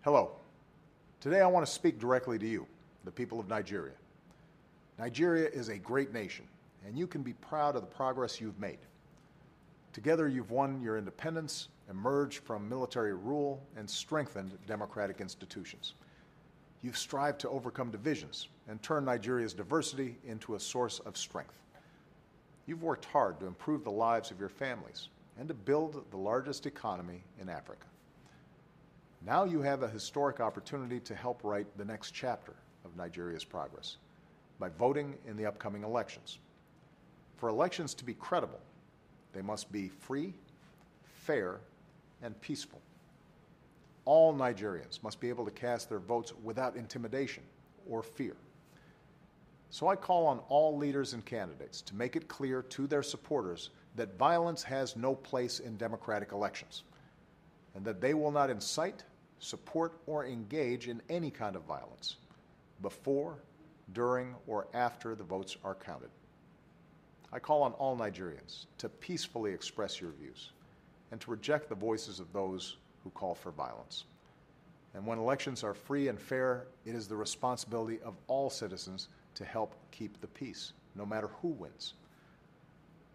Hello. Today I want to speak directly to you, the people of Nigeria. Nigeria is a great nation, and you can be proud of the progress you've made. Together you've won your independence, emerged from military rule, and strengthened democratic institutions. You've strived to overcome divisions and turn Nigeria's diversity into a source of strength. You've worked hard to improve the lives of your families and to build the largest economy in Africa. Now you have a historic opportunity to help write the next chapter of Nigeria's progress by voting in the upcoming elections. For elections to be credible, they must be free, fair, and peaceful. All Nigerians must be able to cast their votes without intimidation or fear. So I call on all leaders and candidates to make it clear to their supporters that violence has no place in democratic elections, and that they will not incite, support, or engage in any kind of violence before, during, or after the votes are counted. I call on all Nigerians to peacefully express your views and to reject the voices of those who call for violence. And when elections are free and fair, it is the responsibility of all citizens to help keep the peace, no matter who wins.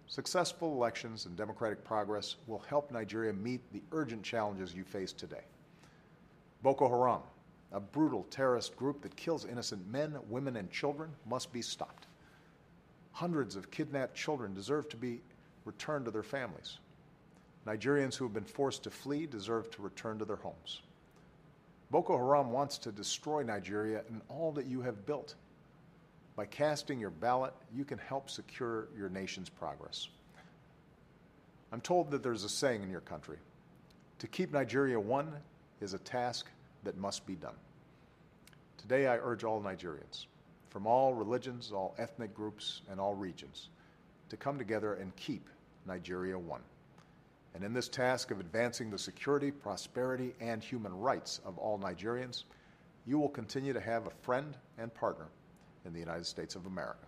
Successful elections and democratic progress will help Nigeria meet the urgent challenges you face today. Boko Haram, a brutal terrorist group that kills innocent men, women, and children, must be stopped. Hundreds of kidnapped children deserve to be returned to their families. Nigerians who have been forced to flee deserve to return to their homes. Boko Haram wants to destroy Nigeria and all that you have built. By casting your ballot, you can help secure your nation's progress. I'm told that there's a saying in your country: to keep Nigeria one is a task that must be done. Today I urge all Nigerians, from all religions, all ethnic groups, and all regions, to come together and keep Nigeria one. And in this task of advancing the security, prosperity, and human rights of all Nigerians, you will continue to have a friend and partner in the United States of America.